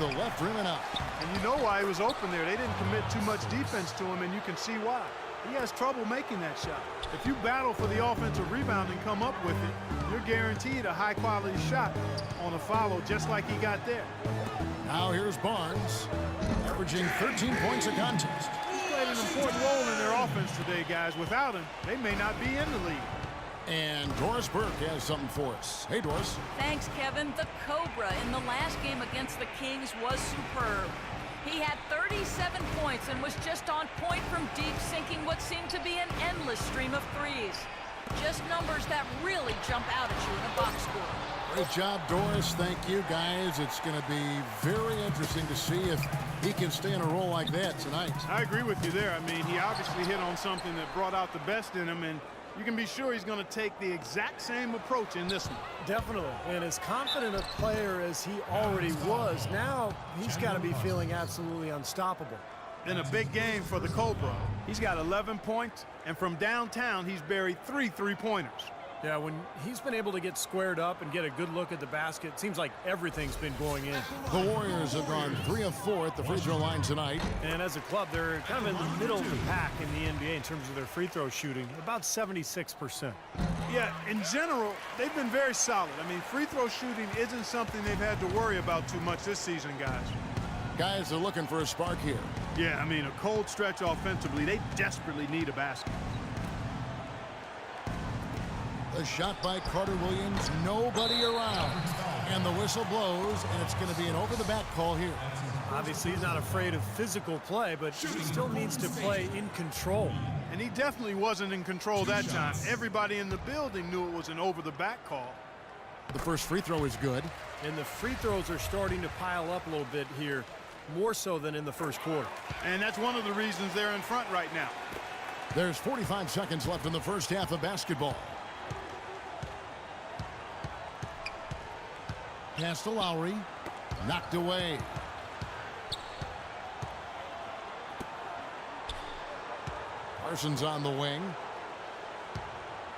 the left rim and out. And you know why he was open there. They didn't commit too much defense to him, and you can see why. He has trouble making that shot. If you battle for the offensive rebound and come up with it, you're guaranteed a high-quality shot on a follow just like he got there. Now here's Barnes, averaging 13 points a contest. He's played an important role in their offense today, guys. Without him, they may not be in the league. And Doris Burke has something for us. Hey, Doris. Thanks, Kevin. The Cobra in the last game against the Kings was superb. He had 37 points and was just on point from deep, sinking what seemed to be an endless stream of threes. Just numbers that really jump out at you in a box score. Great job, Doris. Thank you, guys. It's going to be very interesting to see if he can stay in a role like that tonight. I agree with you there. I mean, he obviously hit on something that brought out the best in him, and you can be sure he's going to take the exact same approach in this one. Definitely. And as confident a player as he already was, now he's got to be feeling absolutely unstoppable. In a big game for the Cobra, he's got 11 points, and from downtown, he's buried 3 3-pointers. Yeah, when he's been able to get squared up and get a good look at the basket, it seems like everything's been going in. The Warriors have gone 3 of 4 at the free throw line tonight. And as a club, they're kind of in the middle of the pack in the NBA in terms of their free throw shooting, about 76%. Yeah, in general, they've been very solid. I mean, free throw shooting isn't something they've had to worry about too much this season, guys. Guys are looking for a spark here. Yeah, I mean, a cold stretch offensively, they desperately need a basket. The shot by Carter Williams, nobody around. And the whistle blows, and it's going to be an over-the-back call here. Obviously, he's not afraid of physical play, but he still needs to play in control. And he definitely wasn't in control that time. Everybody in the building knew it was an over-the-back call. The first free throw is good. And the free throws are starting to pile up a little bit here, more so than in the first quarter. And that's one of the reasons they're in front right now. There's 45 seconds left in the first half of basketball. Pass to Lowry. Knocked away. Parsons on the wing.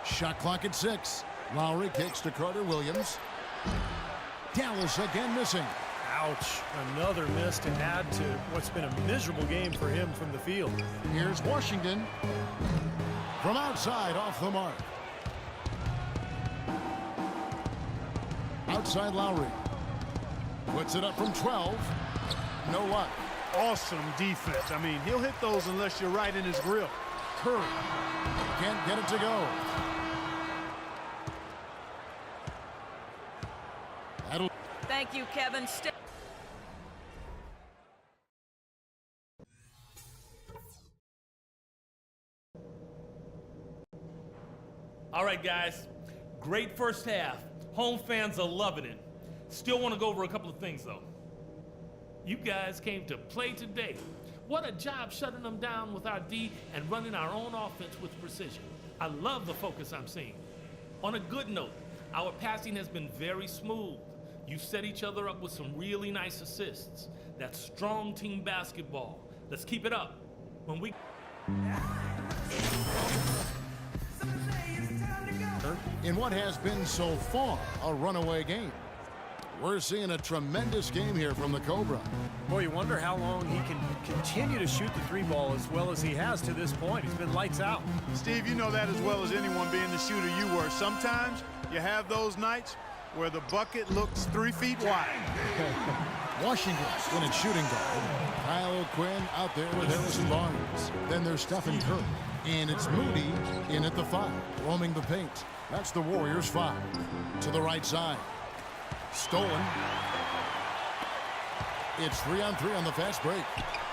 Shot clock at 6. Lowry kicks to Carter Williams. Dallas again missing. Ouch. Another miss to add to what's been a miserable game for him from the field. Here's Washington. From outside, off the mark. Outside Lowry. Puts it up from 12. No luck. Awesome defense. I mean, he'll hit those unless you're right in his grill. Curry can't get it to go. Thank you, Kevin. All right, guys. Great first half. Home fans are loving it. Still want to go over a couple of things, though. You guys came to play today. What a job shutting them down with our D and running our own offense with precision. I love the focus I'm seeing. On a good note, our passing has been very smooth. You set each other up with some really nice assists. That's strong team basketball. Let's keep it up. When we... In what has been so far a runaway game. We're seeing a tremendous game here from the Cobra. Boy, you wonder how long he can continue to shoot the three ball as well as he has to this point. He's been lights out. Steve, you know that as well as anyone being the shooter you were. Sometimes you have those nights where the bucket looks 3 feet wide. Washington in its shooting guard. Kyle O'Quinn out there with Harrison Barnes. Then there's Stephen Curry. And it's Moody in at the 5, roaming the paint. That's the Warriors' 5. To the right side. Stolen. It's 3-on-3 on the fast break.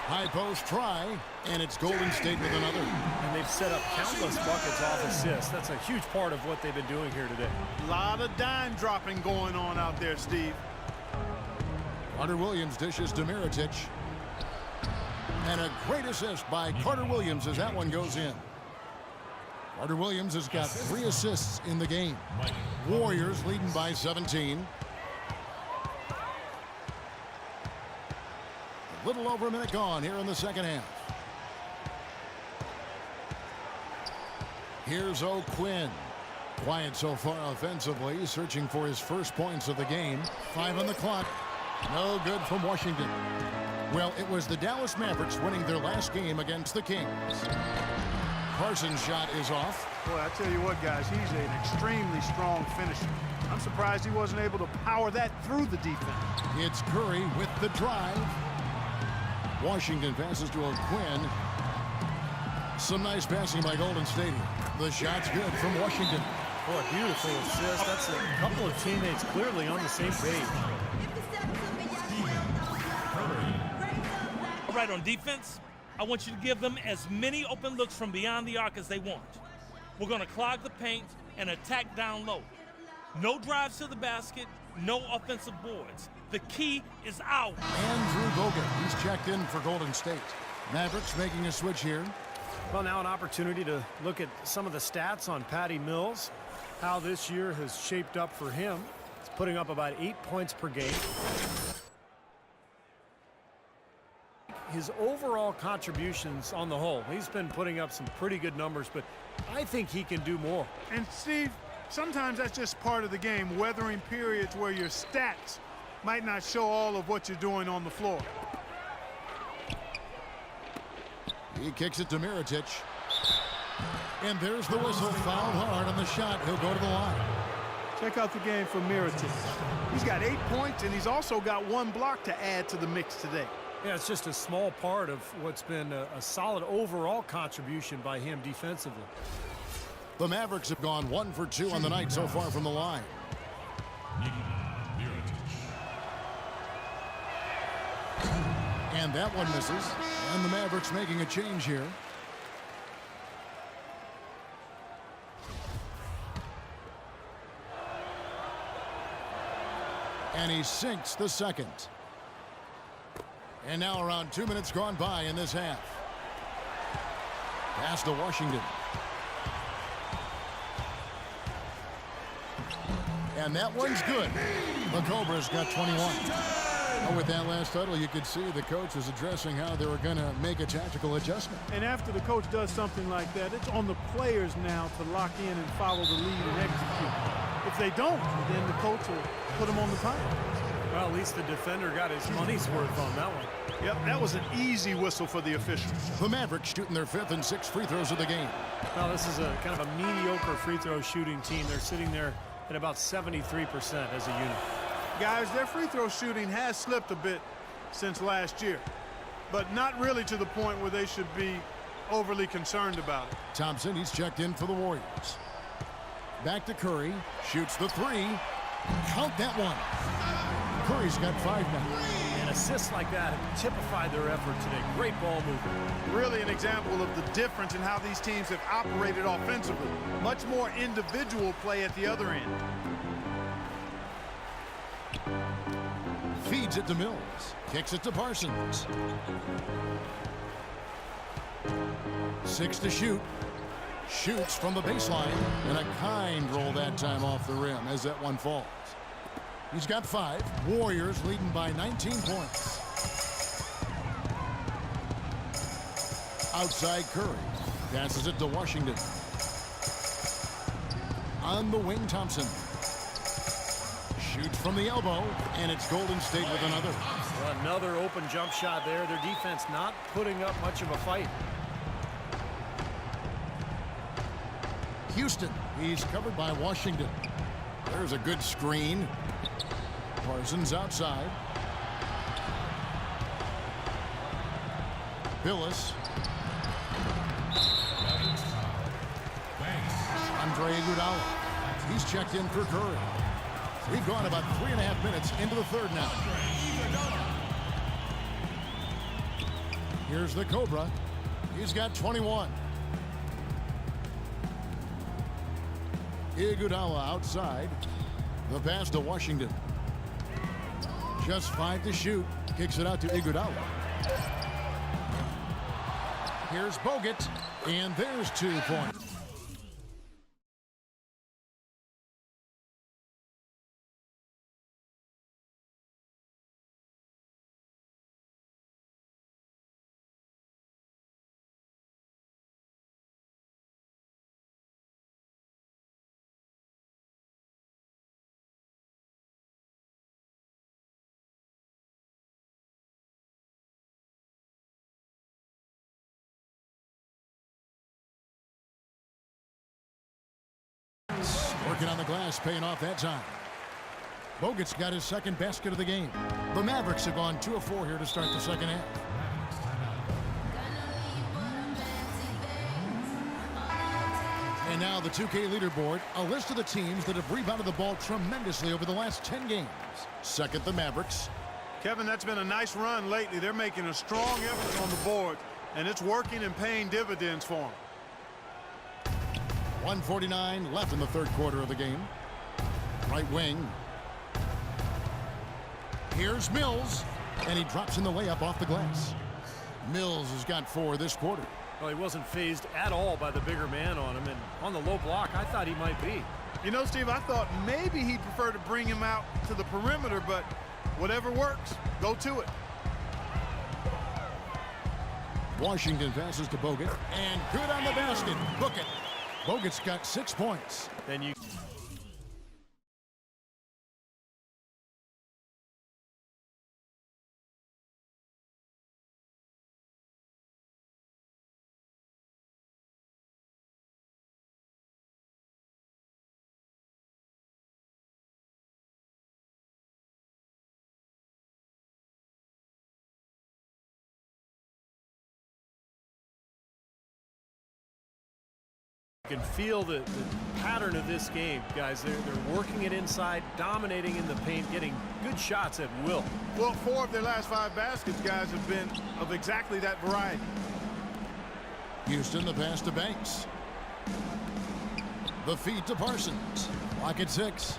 High post try, and it's Golden State with another. And they've set up countless buckets off assists. That's a huge part of what they've been doing here today. A lot of dime dropping going on out there, Steve. Carter Williams dishes to Mirotic. And a great assist by Carter Williams as that one goes in. Carter Williams has got 3 assists in the game. Warriors leading by 17. A little over a minute gone here in the second half. Here's O'Quinn. Quiet so far offensively, searching for his first points of the game. 5 on the clock. No good from Washington. Well, it was the Dallas Mavericks winning their last game against the Kings. Parsons' shot is off. Boy, I tell you what, guys, he's an extremely strong finisher. I'm surprised he wasn't able to power that through the defense. It's Curry with the drive. Washington passes to Quinn. Some nice passing by Golden State here. The shot's good from Washington. Boy, beautiful assist. That's a couple of teammates clearly on the same page. All right, on defense, I want you to give them as many open looks from beyond the arc as they want. We're going to clog the paint and attack down low. No drives to the basket, no offensive boards. The key is out. Andrew Bogut, he's checked in for Golden State. Mavericks making a switch here. Well, now an opportunity to look at some of the stats on Patty Mills, how this year has shaped up for him. He's putting up about 8 points per game. His overall contributions on the whole, he's been putting up some pretty good numbers, but I think he can do more. And Steve, sometimes that's just part of the game, weathering periods where your stats might not show all of what you're doing on the floor. He kicks it to Mirotic. And there's the whistle. Fouled hard on the shot. He'll go to the line. Check out the game for Mirotic. He's got 8 points, and he's also got 1 block to add to the mix today. Yeah, it's just a small part of what's been a solid overall contribution by him defensively. The Mavericks have gone 1 for 2 on the night so far from the line. And that one misses. And the Mavericks making a change here. And he sinks the second. And now around 2 minutes gone by in this half. Pass to Washington. And that one's good. The Cobras got 21. Oh, with that last huddle, you could see the coach was addressing how they were going to make a tactical adjustment. And after the coach does something like that, it's on the players now to lock in and follow the lead and execute. If they don't, then the coach will put them on the time. Well, at least the defender got his money's worth on that one. Yep, that was an easy whistle for the officials. The Mavericks shooting their 5th and 6th free throws of the game. Well, this is a kind of a mediocre free throw shooting team. They're sitting there at about 73% as a unit. Guys, their free throw shooting has slipped a bit since last year, but not really to the point where they should be overly concerned about it. Thompson, he's checked in for the Warriors. Back to Curry. Shoots the 3. Count that one. Curry's got 5 now. And assists like that have typified their effort today. Great ball movement. Really an example of the difference in how these teams have operated offensively. Much more individual play at the other end. Feeds it to Mills. Kicks it to Parsons. 6 to shoot. Shoots from the baseline. And a kind roll that time off the rim as that one falls. He's got 5. Warriors leading by 19 points. Outside Curry. Passes it to Washington. On the wing, Thompson. Shoots from the elbow, and it's Golden State with another. Well, another open jump shot there. Their defense not putting up much of a fight. Houston, he's covered by Washington. There's a good screen. Parsons outside. Billis. Andre Iguodala. He's checked in for Curry. We've gone about 3.5 minutes into the third now. Here's the Cobra. He's got 21. Iguodala outside. The pass to Washington. Just 5 to shoot. Kicks it out to Iguodala. Here's Bogut. And there's 2 points. working on the glass, paying off that time. Bogut's got his second basket of the game. The Mavericks have gone 2 of 4 here to start the second half. And now the 2K leaderboard, a list of the teams that have rebounded the ball tremendously over the last 10 games. Second, the Mavericks. Kevin, that's been a nice run lately. They're making a strong effort on the board, and it's working and paying dividends for them. 1:49 left in the third quarter of the game. Right wing. Here's Mills, and he drops in the layup off the glass. Mills has got 4 this quarter. Well, he wasn't phased at all by the bigger man on him, and on the low block, I thought he might be. You know, Steve, I thought maybe he'd prefer to bring him out to the perimeter, but whatever works, go to it. Washington passes to Bogut, and good on the basket. Book it. Bogut's got 6 points. Then you... can feel the pattern of this game, guys. They're working it inside, dominating in the paint, getting good shots at will. Well, 4 of their last 5 baskets, guys, have been of exactly that variety. Houston, the pass to Banks. The feed to Parsons. Lock at 6.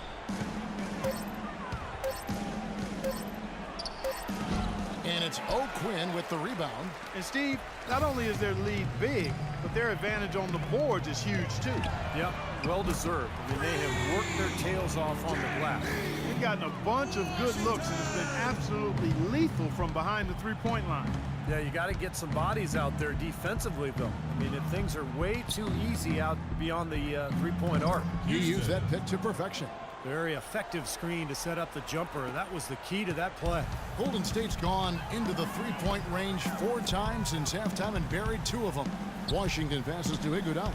And it's O'Quinn with the rebound. And, Steve, not only is their lead big, but their advantage on the boards is huge, too. Yep, well-deserved. I mean, they have worked their tails off on the glass. They've gotten a bunch of good looks, and it's been absolutely lethal from behind the three-point line. Yeah, you got to get some bodies out there defensively, though. I mean, if things are way too easy out beyond the three-point arc. He used that pick to perfection. Very effective screen to set up the jumper. That was the key to that play. Golden State's gone into the three-point range 4 times since halftime and buried 2 of them. Washington passes to Iguodala.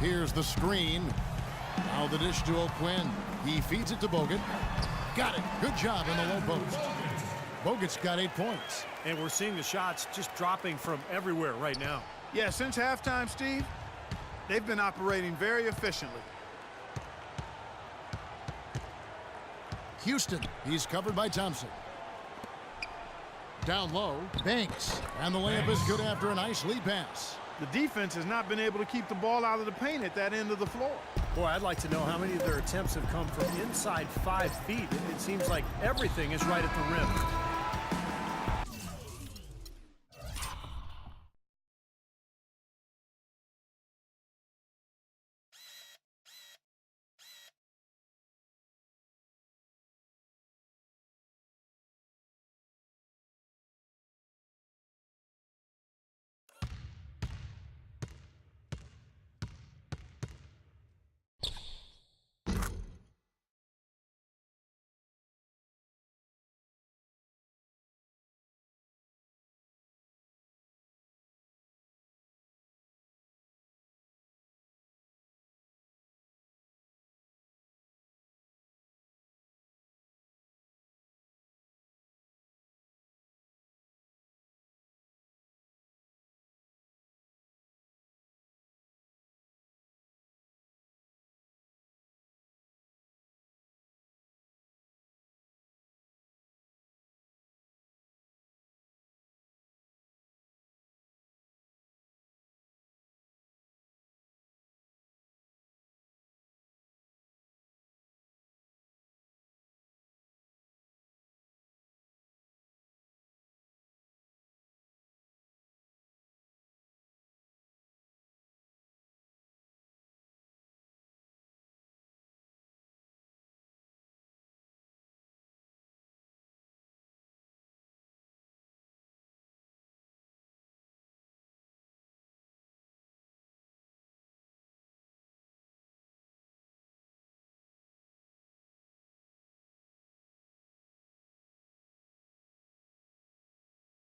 Here's the screen. Now the dish to O'Quinn. He feeds it to Bogut. Got it. Good job in the low post. Bogut's got 8 points. And we're seeing the shots just dropping from everywhere right now. Yeah, since halftime, Steve, they've been operating very efficiently. Houston, he's covered by Thompson. Down low, Banks. And the layup is good after a nice lead pass. The defense has not been able to keep the ball out of the paint at that end of the floor. Boy, I'd like to know how many of their attempts have come from inside 5 feet. It seems like everything is right at the rim.